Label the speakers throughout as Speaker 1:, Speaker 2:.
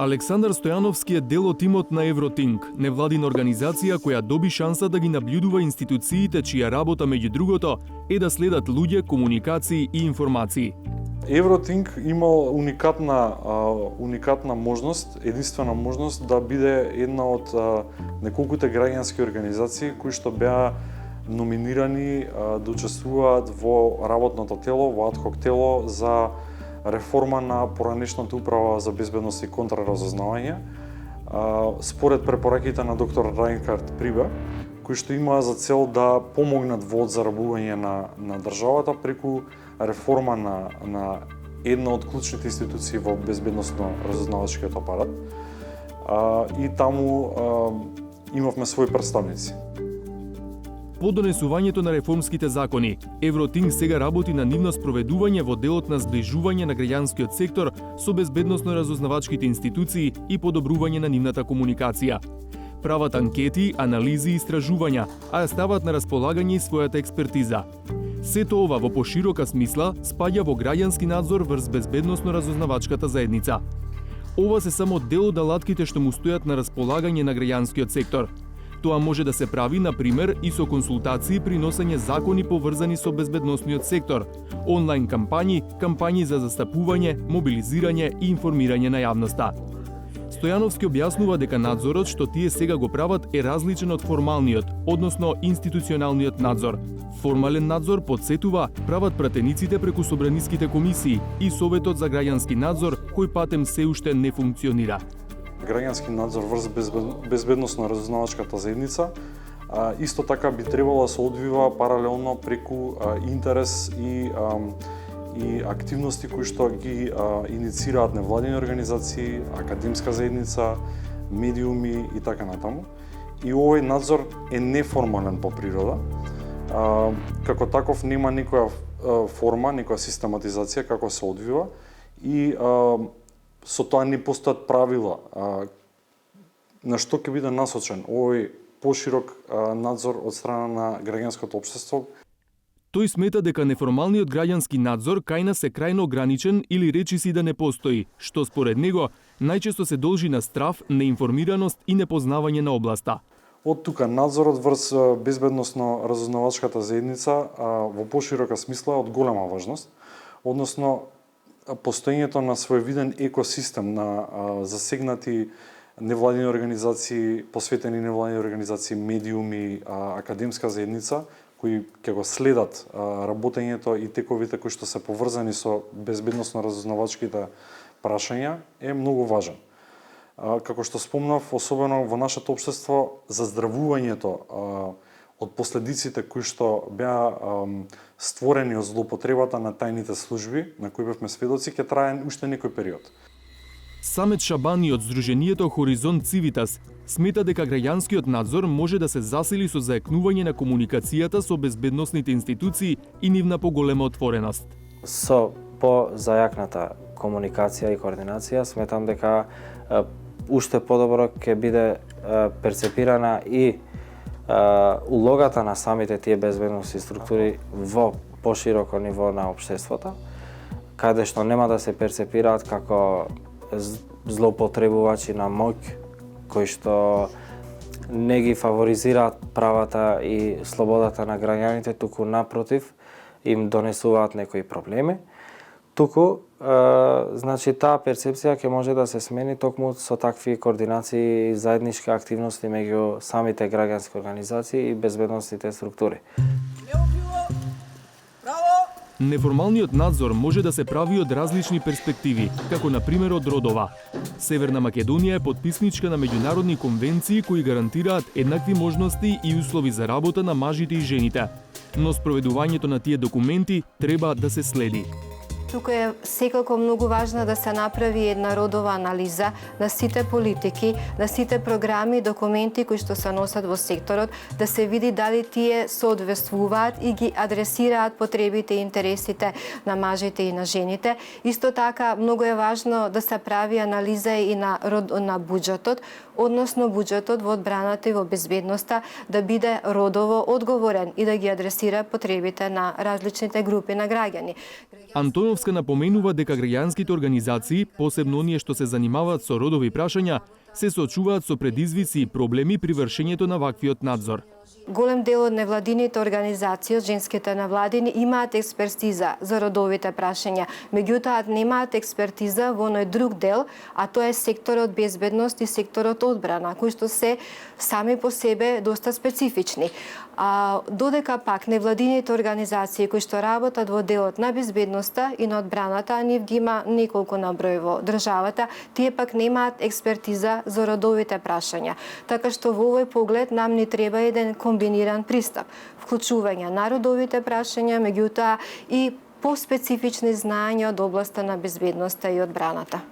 Speaker 1: Александар Стојановски е дел од тимот на Евротинг, невладина организација која доби шанса да ги наблюдува институциите чија работа меѓу другото е да следат луѓе, комуникации и информации.
Speaker 2: Евротинг има уникатна можност, единствена можност да биде една од неколкуте граѓански организации кои што беа номинирани да учествуваат во работното тело, во адхок тело за реформа на поранешната управа за безбедност и контраразузнавање, според препораките на доктор Райнхард Прибе, кои што имаа за цел да помогнат во одзарабување на државата преку реформа на една од клучните институции во безбедносно-разузнавачкиот апарат. И таму имавме своји представници.
Speaker 1: По донесувањето на реформските закони, Евротинг сега работи на нивно спроведување во делот на зближување на граѓанскиот сектор со безбедносно-разузнавачките институции и подобрување на нивната комуникација. Прават анкети, анализи и истражувања, а ја стават на располагање и својата експертиза. Сето ова во поширока смисла спаѓа во граѓански надзор врз безбедносно-разузнавачката заедница. Ова се само дел од алатките што му стојат на располагање на граѓанскиот сектор. Тоа може да се прави, на пример, и со консултации при носење закони поврзани со безбедносниот сектор, онлайн кампањи за застапување, мобилизирање и информирање на јавноста. Стојановски објаснува дека надзорот што тие сега го прават е различен од формалниот, односно институционалниот надзор. Формален надзор, подсетува, прават пратениците преку собраниските комисии и Советот за граѓански надзор, кој патем се уште не функционира.
Speaker 2: Граѓански надзор врз безбедносно-разузнавачката заедница исто така би требало да се одвива паралелно преку интерес и активности кои што ги иницираат невладини организации, академска заедница, медиуми и така натаму. И овој надзор е неформален по природа. Како таков нема некоја форма, некоја систематизација како се одвива и со тоа не постојат правила на што ќе биде насочен овој поширок надзор од страна на граѓанското општество.
Speaker 1: Тој смета дека неформалниот граѓански надзор кај нас е крајно ограничен или речиси да не постои, што според него најчесто се должи на страф, неинформираност и непознавање на областа.
Speaker 2: Од тука надзорот врз безбедносно-разузнавачката заедница во поширока смисла е од голема важност, односно постоењето на своевиден екосистем на засегнати невладини организации, посветени невладини организации, медиуми, академска заедница, кои ќе го следат работењето и тековите кои што се поврзани со безбедносно-разузнавачките прашања, е многу важен. Како што спомнав, особено во нашето општество, заздравувањето од последиците кои што беа створени од злоупотребата на тајните служби, на кои бевме сведоци, ќе трае уште некој период.
Speaker 1: Самет Шабани од Сдруженијето Хоризонт Цивитас смета дека граѓанскиот надзор може да се засили со заекнување на комуникацијата со безбедносните институции и нивна поголема отвореност.
Speaker 3: Со позајакната комуникација и координација сметам дека уште подобро ќе биде перцепирана и улогата на самите тие безбедносни структури во пошироко ниво на општеството, каде што нема да се перцепираат како злоупотребувачи на моќ, кои што не ги фаворизираат правата и слободата на граѓаните, туку напротив им донесуваат некои проблеми. Туку, значи, таа перцепција ќе може да се смени токму со такви координации и заеднички активности меѓу самите граѓански организации и безбедносните структури.
Speaker 1: Неформалниот надзор може да се прави од различни перспективи, како на пример од родова. Северна Македонија е потписничка на меѓународни конвенции кои гарантираат еднакви можности и услови за работа на мажите и жените. Но спроведувањето на тие документи треба да се следи.
Speaker 4: Тука е секако многу важно да се направи една родова анализа на сите политики, на сите програми и документи кои што се носат во секторот, да се види дали тие соодветствуваат и ги адресираат потребите и интересите на мажите и на жените. Исто така, многу е важно да се прави анализа и на буџетот, односно буџетот во одбраната и во безбедноста да биде родово одговорен и да ги адресира потребите на различните групи на граѓани.
Speaker 1: Антоновска напоменува дека граѓанските организации, посебно оние што се занимаваат со родови прашања, се соочуваат со предизвици и проблеми при вршењето на ваквиот надзор.
Speaker 4: Голем дел од невладините организации, од женските невладини, имаат експертиза за родовите прашања, меѓутоа немаат експертиза во оној друг дел, а тоа е секторот безбедност и секторот одбрана, кои што се сами по себе доста специфични. Додека пак невладините организации кои што работат во делот на безбедноста и на одбраната, а нив ги има неколку на број во државата, тие пак немаат експертиза за родовите прашања. Така што во овој поглед нам ни треба еден комбиниран пристап, вклучување на родовите прашања, меѓутоа и поспецифични знаења од областа на безбедноста и одбраната.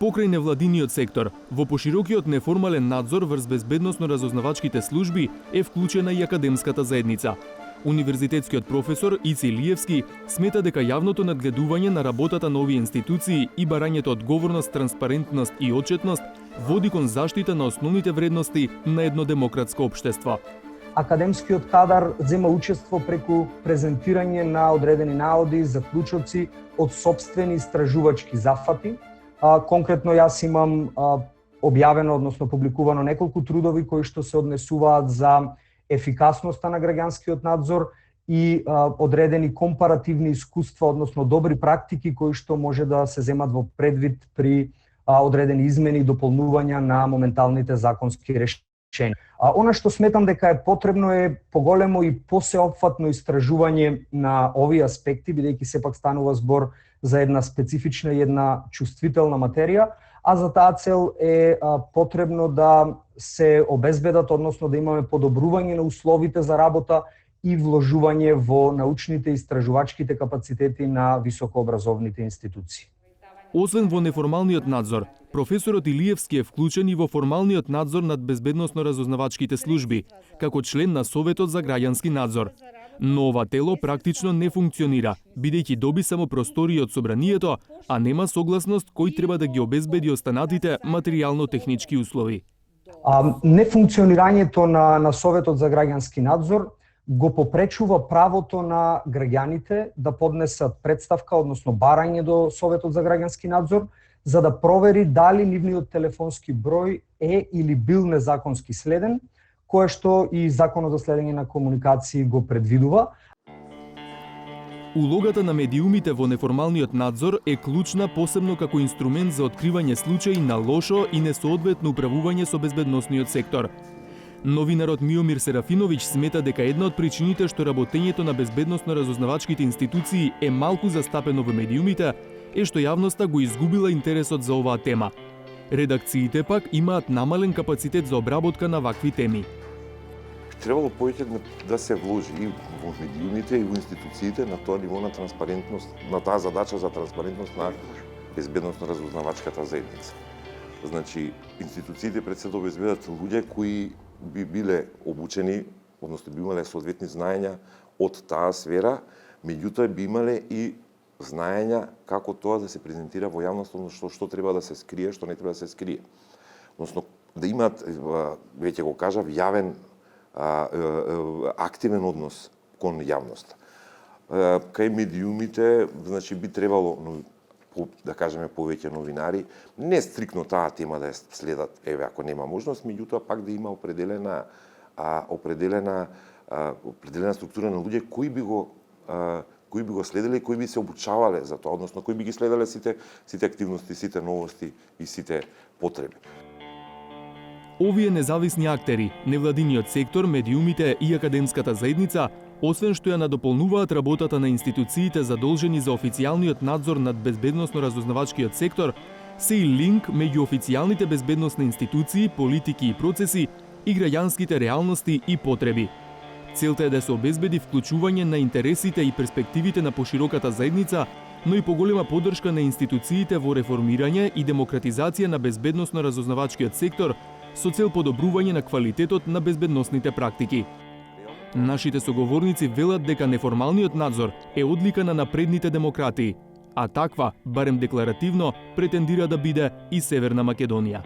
Speaker 1: Покрај невладиниот сектор, во поширокиот неформален надзор врз безбедносно-разузнавачките служби е вклучена и академската заедница. Универзитетскиот професор Ици Лиевски смета дека јавното надгледување на работата на овие институции и барањето одговорност, транспарентност и отчетност води кон заштита на основните вредности на едно демократско општество.
Speaker 5: Академскиот кадар зема учество преку презентирање на одредени наоди, заклучоци од сопствени истражувачки зафати. Конкретно јас имам објавено, односно публикувано неколку трудови кои што се однесуваат за ефикасноста на граѓанскиот надзор и одредени компаративни искуства, односно добри практики кои што може да се земат во предвид при одредени измени и дополнувања на моменталните законски решенија. Она што сметам дека е потребно е поголемо и посеопфатно истражување на овие аспекти, бидејќи сепак станува збор за една специфична и една чувствителна материја, а за таа цел е потребно да се обезбедат, односно да имаме подобрување на условите за работа и вложување во научните и истражувачките капацитети на високообразовните институции.
Speaker 1: Освен во неформалниот надзор, професорот Илиевски е вклучен и во формалниот надзор над безбедносно-разузнавачките служби, како член на Советот за граѓански надзор. Но ова тело практично не функционира, бидејќи доби само простории од собранието, а нема согласност кој треба да ги обезбеди останатите материјално-технички услови.
Speaker 5: Нефункционирањето на Советот за граѓански надзор го попречува правото на граѓаните да поднесат представка, односно барање до Советот за граѓански надзор, за да провери дали нивниот телефонски број е или бил незаконски следен, кое што и Законот за следење на комуникации го предвидува.
Speaker 1: Улогата на медиумите во неформалниот надзор е клучна, посебно како инструмент за откривање случаи на лошо и несоодветно управување со безбедносниот сектор. Новинарот Миомир Серафиновиќ смета дека една од причините што работењето на безбедносно-разузнавачките институции е малку застапено во медиумите е што јавноста го изгубила интересот за оваа тема. Редакциите пак имаат намален капацитет за обработка на вакви теми.
Speaker 6: Требало повеќе да се вложи и во медиумите и во институциите на тоа ниво на транспарентност, на таа задача за транспарентност на безбедносно-разузнавачката заедница. Значи, институциите пред се да обезбедат луѓе кои би биле обучени, односно би имале соодветни знаења од таа сфера, меѓутоа би имале и знаења како тоа да се презентира во јавност, односно што треба да се скрие, што не треба да се скрие. Односно да имаат, веќе го кажав, јавен активен однос кон јавноста. Кај медиумите, значи би требало, да кажеме, повеќе новинари, не стрикно таа тема да ја следат, ако нема можност, меѓутоа пак да има определена структура на луѓе кои би го следеле и кои би се обучавале за тоа, односно кои би ги следеле сите активности, сите новости и сите потреби.
Speaker 1: Овие независни актери, невладиниот сектор, медиумите и академската заедница, освен што ја надополнуваат работата на институциите задолжени за официјалниот надзор над безбедносно-разузнавачкиот сектор, се и линк меѓу официјалните безбедносни институции, политики и процеси и граѓанските реалности и потреби. Целта е да се обезбеди вклучување на интересите и перспективите на пошироката заедница, но и поголема поддршка на институциите во реформирање и демократизација на безбедносно-разузнавачкиот сектор со цел подобрување на квалитетот на безбедносните практики. Нашите соговорници велат дека неформалниот надзор е одлика на напредните демократии, а таква, барем декларативно, претендира да биде и Северна Македонија.